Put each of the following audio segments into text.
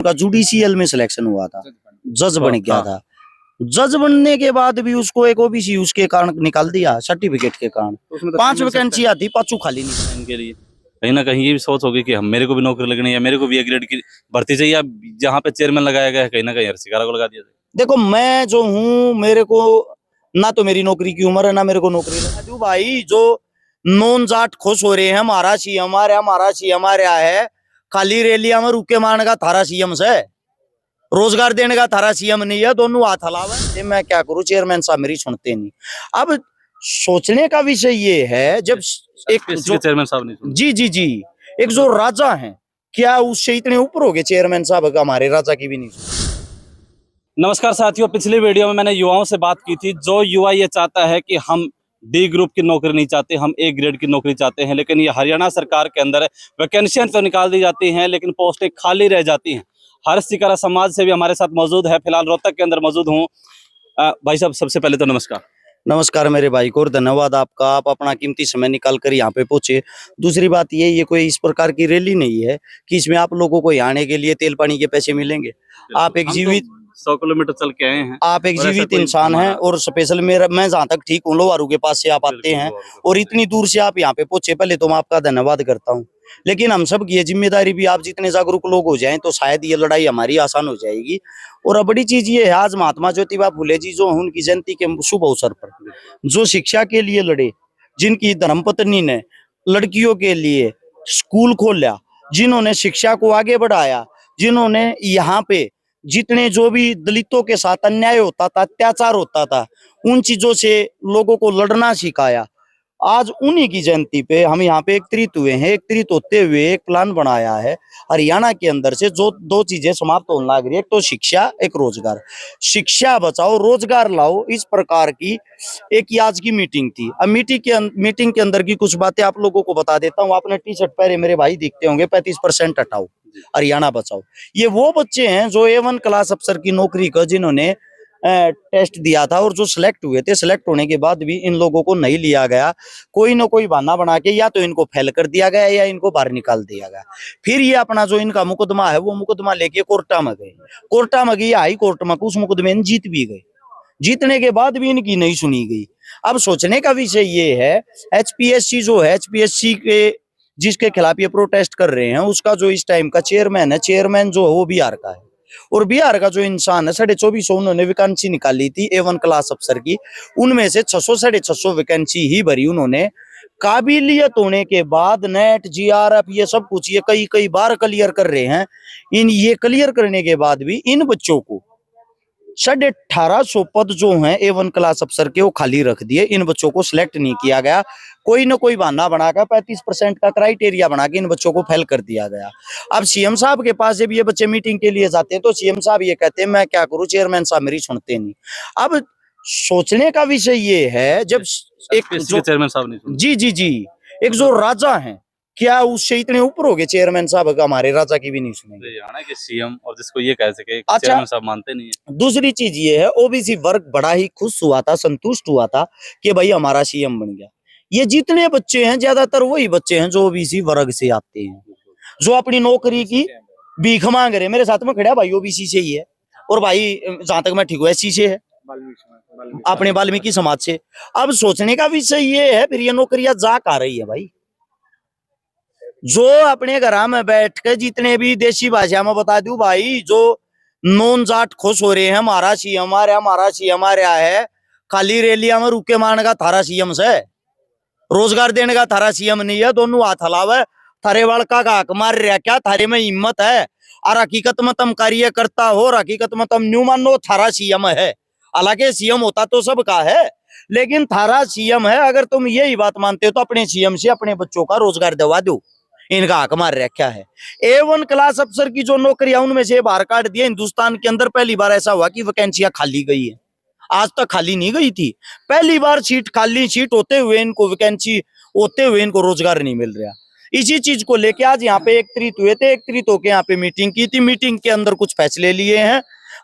का जुडिशियल में सिलेक्शन हुआ था, जज बन गया था। जज बनने के बाद भी उसको एक ओबीसी उसके कारण निकाल दिया, सर्टिफिकेट के कारण। तो 5 वैकेंसी आती, 5 खाली नहीं। इनके लिए कहीं ना कहीं ये भी सोच होगी कि हम मेरे को भी नौकरी लगनी है, मेरे को भी ए ग्रेड की भर्ती चाहिए। अब जहाँ पे चेयरमैन लगाया गया है कहीं ना कहीं हर्षिकारा को लगा दिया जाए। देखो मैं जो हूँ, मेरे को ना तो मेरी नौकरी की उम्र है, ना मेरे को नौकरी लगा दूं भाई। जो नॉन जाट खुश हो रहे हैं, हमारा सीएम आ रहा, हमारा सीएम आ रहा है, खाली रैलिया में रुके मारने का थारा सीएम से, रोजगार देने का थारा सीएम नहीं है, दोनों हाथ हलावे। मैं क्या करूं, चेयरमैन साहब मेरी सुनते नहीं। अब सोचने का विषय ये है, जब एक जो चेयरमैन साहब नहीं जी एक जो राजा है, क्या उससे इतने ऊपर हो गए चेयरमैन साहब का, हमारे राजा की भी नहीं। नमस्कार साथियों, पिछली वीडियो में मैंने युवाओं से बात की थी। जो युवा ये चाहता है कि हम डी ग्रुप की नौकरी नहीं चाहते, हम ए ग्रेड की नौकरी चाहते हैं, लेकिन ये हरियाणा सरकार के अंदर वैकेंसियां तो निकाल दी जाती हैं लेकिन पोस्टें खाली रह जाती हैं। हर्षिकारा समाज से भी हमारे साथ मौजूद है, फिलहाल रोहतक के अंदर मौजूद हूँ। भाई साहब, सबसे पहले तो नमस्कार। नमस्कार मेरे भाई को, और धन्यवाद आपका, आप अपना कीमती समय निकाल कर यहाँ पे पहुंचे। दूसरी बात ये कोई इस प्रकार की रैली नहीं है कि इसमें आप लोगों को आने के लिए तेल पानी के पैसे मिलेंगे। आप एक जीवित 100 किलोमीटर चल के आए हैं, आप एक जीवित इंसान हैं, और स्पेशल मैं जहाँ तक ठीक हूँ, लोहारू के पास से आप आते हैं और इतनी दूर से आप यहाँ पे पहुंचे, पहले तो मैं आपका धन्यवाद करता हूँ। लेकिन हम सब की ये जिम्मेदारी भी, आप जितने जागरूक लोग हो जाएं तो शायद ये लड़ाई हमारी आसान हो जाएगी। और अब बड़ी चीज ये है, आज महात्मा ज्योतिबा फुले जी जो उनकी जयंती के शुभ अवसर पर जो शिक्षा के लिए लड़े, जिनकी धर्मपत्नी ने लड़कियों के लिए स्कूल खोला, जिन्होंने शिक्षा को आगे बढ़ाया, जिन्होंने यहाँ पे जितने जो भी दलितों के साथ अन्याय होता था, अत्याचार होता था, उन चीजों से लोगों को लड़ना सिखाया, आज उन्हीं की जयंती पे हम यहाँ पे एकत्रित हुए हैं। एकत्रित होते हुए एक प्लान बनाया है हरियाणा के अंदर से, जो 2 चीजें समाप्त होने लग रही है, एक तो शिक्षा, एक रोजगार। शिक्षा बचाओ, रोजगार लाओ, इस प्रकार की एक आज की मीटिंग थी। अब मीटिंग के अंदर की कुछ बातें आप लोगों को बता देता हूँ। आपने टी शर्ट पहने मेरे भाई दिखते होंगे, 35% हटाओ, हरियाणा बचाओ। ये वो बच्चे हैं जो A1 क्लास अफसर की नौकरी का जिन्होंने टेस्ट दिया था और जो सिलेक्ट हुए थे, सिलेक्ट होने के बाद भी इन लोगों को नहीं लिया गया। कोई ना कोई बहाना बना के या तो इनको फेल कर दिया गया या इनको बाहर निकाल दिया गया। फिर ये अपना जो इनका मुकदमा है, वो मुकदमा लेके कोर्टा में गए। कोर्टा में गई, हाई कोर्ट में, उस मुकदमे में जीत भी गए। जीतने के बाद भी इनकी नहीं सुनी गई। अब सोचने का विषय ये है, HPSC जो है, HPSC के जिसके खिलाफ ये प्रोटेस्ट कर रहे हैं, उसका जो इस टाइम का चेयरमैन है, चेयरमैन जो है वो बिहार का है। और बिहार का जो इंसान है, 2450 उन्होंने वैकेंसी निकाली थी A1 क्लास अफसर की, उनमें से 600 650 वैकेंसी ही भरी उन्होंने। काबिलियत होने के बाद नेट GRF ये सब कुछ ये कई बार क्लियर कर रहे हैं। ये क्लियर करने के बाद भी इन बच्चों को 1850 पद जो हैं A1 क्लास अफसर के, वो खाली रख दिए। इन बच्चों को सिलेक्ट नहीं किया गया। कोई ना कोई बहाना बनाकर 35% का क्राइटेरिया बना के इन बच्चों को फेल कर दिया गया। अब सीएम साहब के पास जब ये बच्चे मीटिंग के लिए जाते हैं तो सीएम साहब ये कहते हैं मैं क्या करूं, चेयरमैन साहब मेरी सुनते नहीं। अब सोचने का विषय ये है, जब एक जो चेयरमैन साहब नहीं जी एक जो राजा है, क्या उससे इतने ऊपर हो गए चेयरमैन साहब का, हमारे राजा की भी नहीं सुनेंगे। हरियाणा के सीएम और जिसको ये कह सके अच्छा, चेयरमैन साहब मानते नहीं है। दूसरी चीज ये है, ओबीसी वर्ग बड़ा ही खुश हुआ था, संतुष्ट हुआ था कि भाई हमारा सीएम बन गया। ये जितने बच्चे हैं, ज्यादातर वही बच्चे हैं जो ओबीसी वर्ग से आते हैं, जो अपनी नौकरी की भीख मांग रहे हैं। मेरे साथ में खड़ा भाई ओबीसी से ही है, और भाई जहां तक मैं ठीक हूँ SC से है, अपने वाल्मीकि समाज से। अब सोचने का विषय ये है, फिर ये नौकरियां जा आ रही है भाई। जो अपने घर में बैठ के जितने भी देसी भाषा में बता दूं भाई, जो नॉन जाट खुश हो रहे हैं, हमारा सीएम आ रहा, हमारा सीएम आ रहा है, खाली रैलिया में रुके मारने का थारा सीएम से, रोजगार देने का थारा सीएम नहीं है, दोनों हाथ हलावे। थारे वालका का हक मार रहा, क्या थारे में हिम्मत है? और हकीकत में तुम कार्य करता हो, हकीकत में तुम न्यू मानो थारा सीएम है। हालांकि सीएम होता तो सबका है, लेकिन थारा सीएम है। अगर तुम यही बात मानते हो तो अपने सीएम से अपने बच्चों का रोजगार दिलवा दो। इनका हक मार रखा है। A1 क्लास अफसर की जो नौकरियां, उनमें से बाहर काट दिया। हिंदुस्तान के अंदर पहली बार ऐसा हुआ कि वैकेंसियां खाली गई है, आज तक खाली नहीं गई थी। पहली बार सीट खाली, सीट होते हुए इनको वैकेंसी होते हुए इनको रोजगार नहीं मिल रहा। इसी चीज को लेके आज यहाँ पे एकत्रित हुए थे। एकत्रित होकर यहाँ पे मीटिंग की थी। मीटिंग के अंदर कुछ फैसले लिए हैं।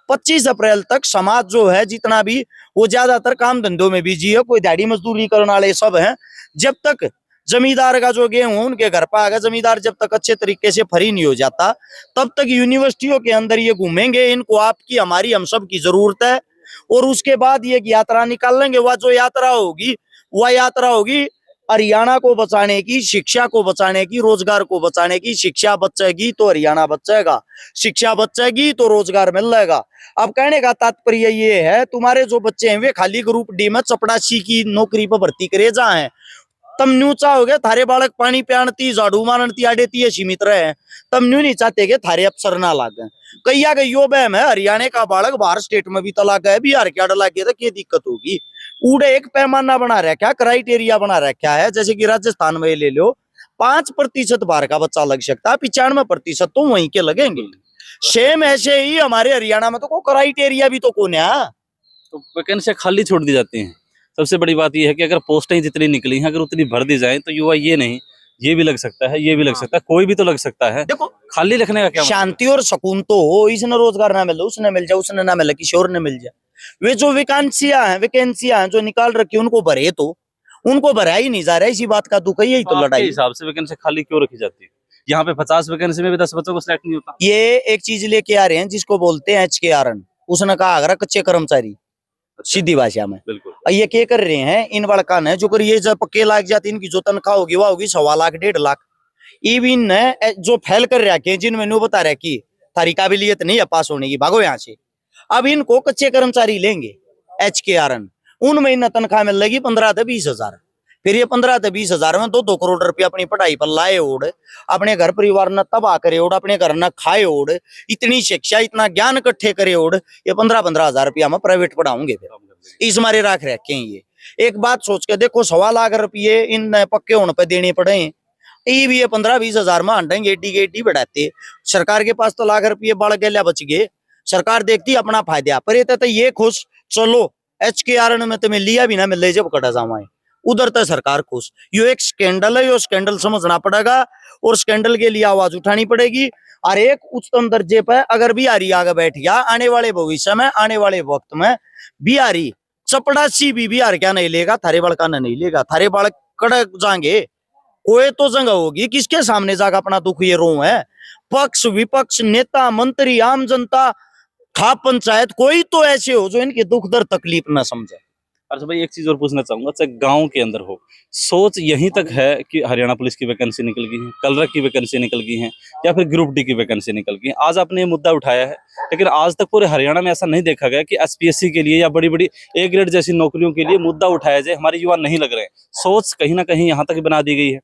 25 अप्रैल तक समाज जो है जितना भी, वो ज्यादातर काम धंधों में बिजी है, कोई दिहाड़ी मजदूरी करने वाले सब हैं। जब तक जमींदार का जो गेहूं उनके घर पर आ गया। जमींदार जब तक अच्छे तरीके से फ्री नहीं हो जाता तब तक यूनिवर्सिटियों के अंदर ये घूमेंगे। इनको आपकी हमारी हम सब की जरूरत है। और उसके बाद ये यात्रा निकाल लेंगे। वह जो यात्रा होगी वह यात्रा होगी हरियाणा को बचाने की, शिक्षा को बचाने की, रोजगार को बचाने की। शिक्षा बचेगी तो हरियाणा बचेगा, शिक्षा बचेगी तो रोजगार मिल जाएगा। अब कहने का तात्पर्य ये है तुम्हारे जो बच्चे हैं वे खाली ग्रुप डी में चपड़ासी की नौकरी पर भर्ती करे जाए। तम न्यू चाहोगे थारे बालक पानी प्याणती, झाड़ू मारती, आडेती है सीमित रहे। तम न्यू नहीं चाहते कि थारे अफसर ना लागे। कैया गई यो बहम है हरियाणा का बालक बाहर स्टेट में भी तलाक है, बिहार के अड़ लागे तो क्या दिक्कत होगी। उड़े एक पैमाना बना रखा, क्राइटेरिया बना रखा है। जैसे कि राजस्थान में ले लो 5% बाहर का बच्चा लग सकता है, 95% तो वहीं के लगेंगे। सेम ऐसे ही हमारे हरियाणा में तो कोई क्राइटेरिया भी तो कौन है। तो वैकेंसी खाली छोड़ दी जाती हैं। सबसे बड़ी बात यह है कि अगर पोस्टें जितनी निकली हैं अगर उतनी भर दी जाए तो युवा ये नहीं, ये भी लग सकता है, ये भी लग सकता है, कोई भी तो लग सकता है। देखो खाली लिखने का क्या मतलब? शांति और सुकून तो हो। इसने रोजगार ना मिले उसने मिल जाए, उसने ना मिले किसी और ने मिल जाए। वे जो वैकेंसियां हैं जो निकाल रखी उनको भरे, तो उनको भरा ही नहीं जा रहा है। इसी बात का दुख है। यही तो आपके लड़ाई। हिसाब से वैकेंसी खाली क्यों रखी जाती है? यहाँ पे 50 वैकेंसी में भी 10 बच्चों को सिलेक्ट नहीं होता। ये एक चीज लेके आ रहे हैं जिसको बोलते हैं HKRN। उसने कहा अगर कच्चे कर्मचारी, सीधी भाषा में। बिल्कुल। और ये क्या कर रहे हैं इन बड़का ने, जो कर ये जब पक्के लाग जाती इनकी जो तनख्वाह होगी वह होगी 1.25 लाख 1.5 लाख। इवन ने जो फैल कर रखे जिनमें न्यू बता रहा कि थारी काबिलियत नहीं है पास होने की, भागो यहाँ से। अब इनको कच्चे कर्मचारी लेंगे HKRN, उनमें इन तनख्वाह मिल लेगी 15 से 20 हजार। फिर ये 15 से 20 हजार में 2-2 करोड़ रुपया अपनी पढ़ाई पर लाए ओढ़, अपने घर परिवार न तबाह करे ओढ़, अपने घर न खाए ओढ़, इतनी शिक्षा इतना ज्ञान इकट्ठे करे ओढ़, ये 15-15 हजार रुपया में प्राइवेट पढ़ाऊंगे। फिर इस मारे राख रखे हैं ये। एक बात सोच के देखो, 1.25 लाख रुपये इन पक्के होने पर देने पड़े। ये भी ये 15-20 हजार में हंडेंगे एटी बढ़ाते। सरकार के पास तो लाख रुपये बढ़ गया बच गए। सरकार देखती अपना फायदा पर। तो ये खुश चलो HKRN में तुम्हें लिया भी ना मिले जब कटा जावाए, उधर तो सरकार खुश। यो एक स्कैंडल है, यो स्कैंडल समझना पड़ेगा और स्कैंडल के लिए आवाज उठानी पड़ेगी। और एक उच्चतम दर्जे पर अगर बिहारी आगे बैठ गया आने वाले भविष्य में, आने वाले वक्त में बिहारी चपड़ासी भी बिहार क्या नहीं लेगा, थारे बड़का नहीं लेगा। थारे बड़ कड़क जाएंगे। कोई तो जंग होगी, किसके सामने जाकर अपना दुख ये रो है। पक्ष विपक्ष, नेता मंत्री, आम जनता, खाप पंचायत, कोई तो ऐसे हो जो इनके दुख दर्द तकलीफ न समझे। अच्छा भाई, एक चीज और पूछना चाहूंगा, चाहे गांव के अंदर हो, सोच यहीं तक है कि हरियाणा पुलिस की वैकेंसी निकल गई है, कलरक की वैकेंसी निकल गई है, या फिर ग्रुप डी की वैकेंसी निकल गई है। आज आपने ये मुद्दा उठाया है, लेकिन आज तक पूरे हरियाणा में ऐसा नहीं देखा गया कि SPSC के लिए या बड़ी बड़ी A ग्रेड जैसी नौकरियों के लिए मुद्दा उठाया जाए। हमारे युवा नहीं लग रहे हैं। सोच कहीं ना कहीं यहाँ तक बना दी गई है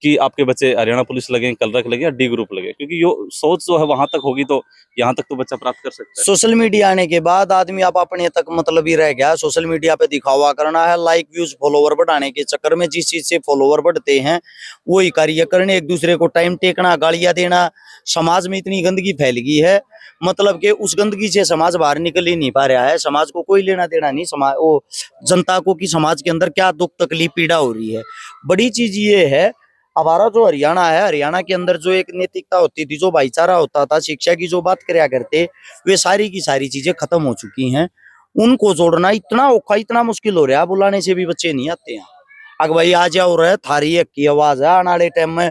कि आपके बच्चे हरियाणा पुलिस लगे, कलरक लगे या D ग्रुप लगे, क्योंकि यो सोच जो है वहां तक होगी तो यहाँ तक तो बच्चा प्राप्त कर सकता है। सोशल मीडिया आने के बाद आदमी आप अपने तक मतलब ही रह गया। सोशल मीडिया पे दिखावा करना है, लाइक व्यूज फॉलोवर बढ़ाने के चक्कर में जिस चीज से फॉलोवर बढ़ते हैं वही कार्य करने, एक दूसरे को टाइम टेकना, गालियां देना। समाज में इतनी गंदगी फैल गई है, मतलब कि उस गंदगी से समाज बाहर निकल ही नहीं पा रहा है। समाज को कोई लेना देना नहीं, समाज वो जनता को कि समाज के अंदर क्या दुख तकलीफ पीड़ा हो रही है। बड़ी चीज ये है, हमारा जो हरियाणा है, हरियाणा के अंदर जो एक नैतिकता होती थी, जो भाईचारा होता था, शिक्षा की जो बात करया करते, वे सारी की सारी चीजें खत्म हो चुकी हैं। उनको जोड़ना इतना औखा, इतना मुश्किल हो रहा है, बुलाने से भी बच्चे नहीं आते हैं। अगर भाई आ जाओ रहे, थारी एक की आवाज है, आने वाले टाइम में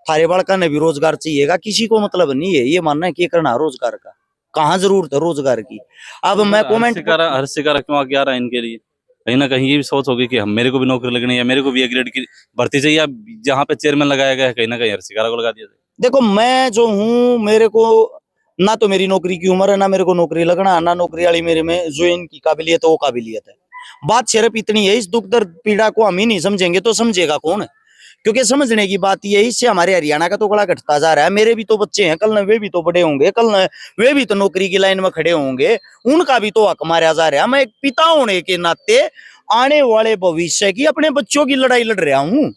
थारे बड़का ने भी रोजगार चाहिएगा। किसी को मतलब नहीं है ये मानना है कि करना रोजगार का, कहाँ जरूरत है रोजगार की। अब मैं कमेंट हर शिकारा क्यों आगे आ रहा है इनके लिए? कहीं ना कहीं ये भी सोच होगी कि हम, मेरे को भी नौकरी लगनी है, या मेरे को भी A ग्रेड की भर्ती चाहिए, या जहाँ पे चेयरमैन लगाया गया है कहीं ना कहीं हर शिकारा को लगा दिया जाए। देखो मैं जो हूँ, मेरे को ना तो मेरी नौकरी की उम्र है, ना मेरे को नौकरी लगना, ना नौकरी वाली मेरे में जो इनकी काबिलियत है वो काबिलियत है। बात सिर्फ इतनी है, इस दुख दर्द पीड़ा को हम ही नहीं समझेंगे तो समझेगा कौन? क्योंकि समझने की बात ये है, इससे हमारे हरियाणा का तो बड़ा घटता जा रहा है। मेरे भी तो बच्चे हैं, कल न वे भी तो बड़े होंगे, कल न वे भी तो नौकरी की लाइन में खड़े होंगे, उनका भी तो हक मारा जा रहा है। मैं एक पिता होने के नाते आने वाले भविष्य की, अपने बच्चों की लड़ाई लड़ रहा हूँ।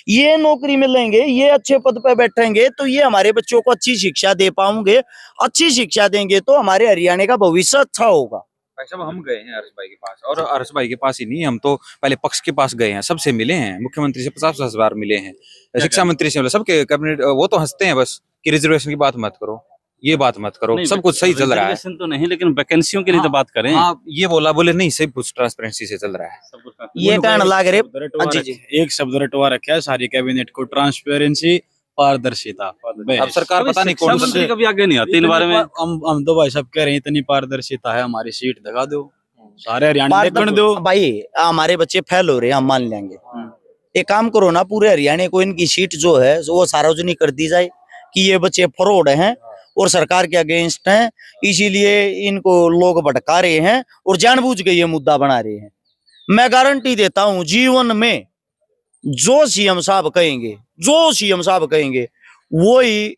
ये नौकरी मिलेंगे, ये अच्छे पद पे बैठेंगे तो ये हमारे बच्चों को अच्छी शिक्षा दे पाऊंगे। अच्छी शिक्षा देंगे तो हमारे हरियाणा का भविष्य अच्छा होगा। भाई साहब, हम गए हैं हर्ष भाई के पास, और हर्ष भाई के पास ही नहीं, हम तो पहले पक्ष के पास गए हैं, सबसे मिले हैं, मुख्यमंत्री से 50 बार मिले हैं, शिक्षा मंत्री से मिले, सबके कैबिनेट। वो तो हंसते हैं बस कि रिजर्वेशन की बात मत करो। ये बात मत करो, नहीं, सब कुछ सही चल रहा है। रिजर्वेशन तो नहीं, लेकिन वैकेंसियों के लिए तो हाँ, बात करें। हाँ, ये बोले नहीं, सब कुछ ट्रांसपेरेंसी से चल रहा है। सब कुछ ये कहने लग रहे जी जी एक शब्द रटवा रखा है सारी कैबिनेट को, ट्रांसपेरेंसी, पारदर्शिता। अब सरकार कभी पता नहीं शिक्षा कौन मंत्री से कभी आगे नहीं आती इन इतनी बारे में। हम तो भाई सब कह रहे हैं इतनी पारदर्शिता है, हमारी सीट दिखा दो, सारे हरियाणा देखने दो। भाई हमारे बच्चे फेल हो रहे हैं, हम मान लेंगे। एक काम करो ना, पूरे हरियाणा को इनकी सीट जो है वो सार्वजनिक कर दी जाए कि ये बच्चे फ्रॉड हैं और सरकार के अगेंस्ट हैं, इसीलिए इनको लोग भटका रहे हैं और जानबूझ के ये मुद्दा बना रहे हैं। मैं गारंटी देता हूं, जीवन में जो सीएम साहब कहेंगे वो ही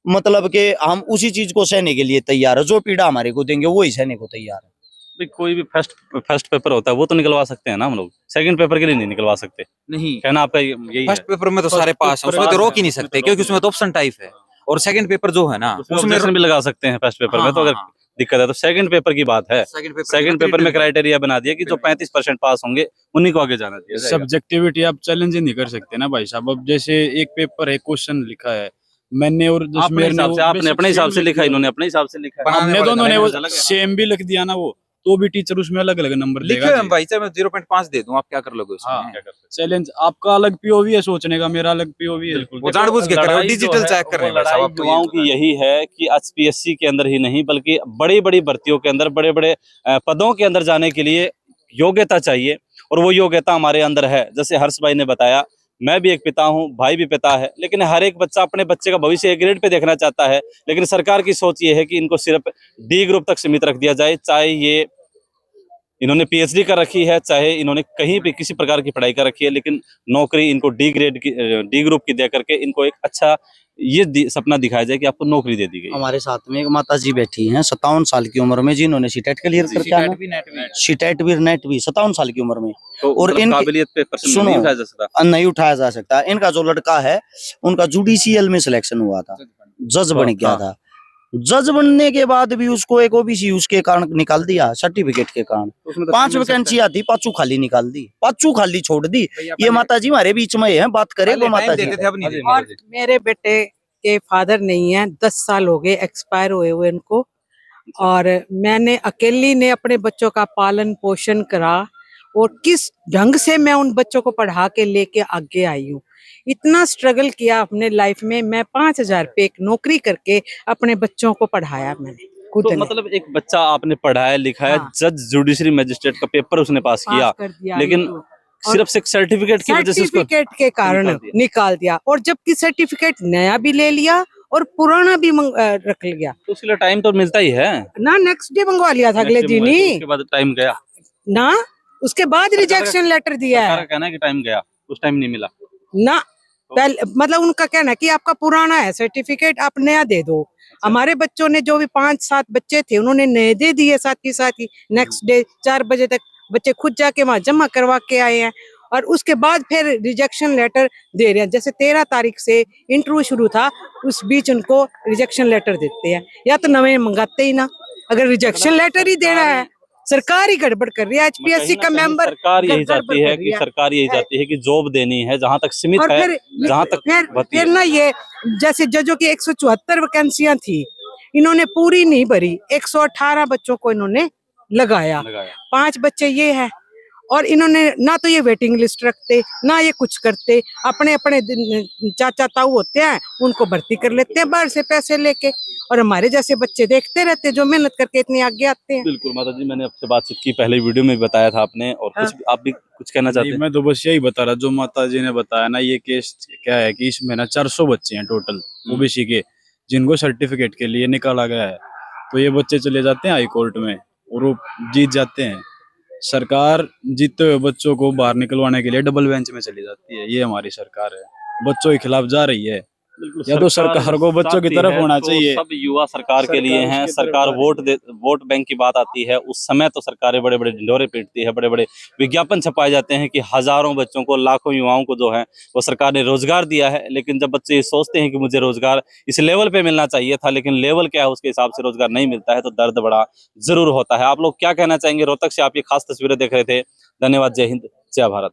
मतलब कि हम उसी चीज को सहने के लिए तैयार है। जो पीड़ा हमारे को देंगे वो ही सहने को तैयार है। भाई कोई भी फर्स्ट पेपर होता है वो तो निकलवा सकते हैं ना हम लोग, सेकंड पेपर के लिए नहीं निकलवा सकते। नहीं, कहना आपका यही फर्स्ट पेपर में तो सारे पास हैं, उसमें तो रोक ही नहीं सकते क्योंकि उसमें तो ऑप्शन टाइप है। और सेकंड पेपर जो है ना उसमें भी लगा सकते हैं फर्स्ट पेपर में, तो अगर दिक्कत है तो सेकंड पेपर की बात है। सेकंड पेपर में क्राइटेरिया बना दिया कि जो 35% पास होंगे उन्हीं को आगे जाना चाहिए। सब्जेक्टिविटी आप चैलेंज ही नहीं कर सकते ना भाई साहब। अब जैसे एक पेपर है, क्वेश्चन लिखा है, मैंने और अपने हिसाब से, आपने अपने हिसाब से लिखा, इन्होंने अपने हिसाब से लिखा, हमने दोनों ने वो सेम भी लिख दिया ना, वो तो भी टीचर उसमें अलग अलग नंबर लिखे देगा। हम भाई चाहे मैं 0.5 दे दूं, आप क्या कर लोगे उसमें? हाँ, चैलेंज आपका अलग पीओवी है सोचने का, मेरा अलग पीओवी है। वो जानबूझ के कर रहे हो, डिजिटल चेक कर रहे हैं भाई साहब। आपको युवाओं की यही है कि एचपीएससी के अंदर ही नहीं बल्कि बड़ी बड़ी भर्तियों के अंदर, बड़े बड़े पदों के अंदर जाने के लिए योग्यता चाहिए और वो योग्यता हमारे अंदर है। जैसे हर्ष भाई ने बताया, मैं भी एक पिता हूं, भाई भी पिता है, लेकिन हर एक बच्चा अपने बच्चे का भविष्य ए ग्रेड पे देखना चाहता है। लेकिन सरकार की सोच ये है कि इनको सिर्फ डी ग्रुप तक सीमित रख दिया जाए, चाहे ये इन्होंने पीएचडी कर रखी है, चाहे इन्होंने कहीं पे किसी प्रकार की पढ़ाई कर रखी है, लेकिन नौकरी इनको डी ग्रुप की दे करके इनको एक अच्छा ये सपना दिखाया जाए कि आपको नौकरी दे दी गई। हमारे साथ में एक माता जी बैठी हैं 57 साल की उम्र में, जिन्होंने सीटेट क्लियर करके आना, सीटेट भी नेट भी 57 साल की उम्र में, तो और मतलब इनके- काबिलियत पे प्रश्न सुनो, नहीं उठाया जा सकता। नहीं उठाया जा सकता। इनका जो लड़का है उनका जुडिशियल में सिलेक्शन हुआ था, जज बन गया था। जज बनने के बाद भी उसको एक ओबीसी उसके कारण निकाल दिया, सर्टिफिकेट के कारण। 5 वैकेंसी आती, 5 खाली निकाल दी, 5 खाली छोड़ दी। ये माता जी हमारे बीच में है, बात करे वो माता जी। और मेरे बेटे के फादर नहीं है, 10 साल हो गए एक्सपायर हुए इनको, और मैंने अकेली ने अपने बच्चों का पालन पोषण करा और किस ढंग से मैं उन बच्चों को पढ़ा के लेके आगे आई हूँ। इतना स्ट्रगल किया अपने लाइफ में। मैं 5,000 पे एक नौकरी करके अपने बच्चों को पढ़ाया मैंने खुद तो ने। मतलब एक बच्चा आपने पढ़ाया लिखाया, हाँ। जज जुडिशरी मजिस्ट्रेट का पेपर उसने पास किया, कर दिया, लेकिन और सिर्फ एक सर्टिफिकेट की वजह से उसको सर्टिफिकेट के कारण निकाल दिया। और जबकि सर्टिफिकेट नया भी ले लिया और पुराना भी रख लिया तो उसके लिए टाइम तो मिलता ही है ना। नेक्स्ट डे मंगवा लिया था अगले दिन ही उसके बाद टाइम गया ना, उसके बाद रिजेक्शन लेटर दिया सरकार है का कहना है कि टाइम गया, उस टाइम नहीं मिला। ना। पहले मतलब उनका कहना है कि आपका पुराना है सर्टिफिकेट, आप नया दे दो। हमारे बच्चों ने जो भी 5-7 बच्चे थे उन्होंने नए दे दिए साथ ही नेक्स्ट डे 4 बजे तक बच्चे खुद जाके वहां जमा करवा के आए हैं। और उसके बाद फिर रिजेक्शन लेटर दे रहे हैं। जैसे 13 तारीख से इंटरव्यू शुरू था, उस बीच उनको रिजेक्शन लेटर देते हैं। या तो नवे मंगाते ही ना, अगर रिजेक्शन लेटर ही देना है। सरकार ही गड़बड़ कर रही है। एचपीएससी का मेंबर सरकार यही चाहती है कि जॉब देनी है, जहां तक सीमित और है, फिर जहां तक फिर ना ये जैसे जजों की 174 वैकेंसियां थी, इन्होंने पूरी नहीं भरी, 118 बच्चों को इन्होंने लगाया। 5 बच्चे ये है, और इन्होंने ना तो ये वेटिंग लिस्ट रखते, ना ये कुछ करते। अपने अपने चाचा ताऊ होते हैं, उनको भर्ती कर लेते हैं बाहर से पैसे लेके, और हमारे जैसे बच्चे देखते रहते हैं जो मेहनत करके इतने आगे आते हैं। बिल्कुल माता जी, मैंने आपसे बातचीत की, पहले वीडियो में भी बताया था आपने, और कुछ आप भी कुछ कहना चाहते हैं? मैं तो बस यही बता रहा, जो माता जी ने बताया ना, ये केस क्या है कि इसमें ना 400 बच्चे हैं टोटल ओबीसी के, जिनको सर्टिफिकेट के लिए निकाला गया है। तो ये बच्चे चले जाते हैं हाई कोर्ट में और वो जीत जाते हैं। सरकार जीतते हुए बच्चों को बाहर निकलवाने के लिए डबल बेंच में चली जाती है। ये हमारी सरकार है, बच्चों के खिलाफ जा रही है। या तो सरकार को बच्चों की तरफ होना चाहिए। सब युवा सरकार के लिए हैं। सरकार वोट बैंक की बात आती है, उस समय तो सरकारें बड़े बड़े ढिंढोरे पीटती है, बड़े बड़े विज्ञापन छपाए जाते हैं कि हजारों बच्चों को, लाखों युवाओं को जो है वो सरकार ने रोजगार दिया है। लेकिन जब बच्चे ये सोचते हैं कि मुझे रोजगार इस लेवल पे मिलना चाहिए था, लेकिन लेवल क्या है उसके हिसाब से रोजगार नहीं मिलता है, तो दर्द बड़ा जरूर होता है। आप लोग क्या कहना चाहेंगे? रोहतक से आप ये खास तस्वीरें देख रहे थे। धन्यवाद। जय हिंद, जय भारत।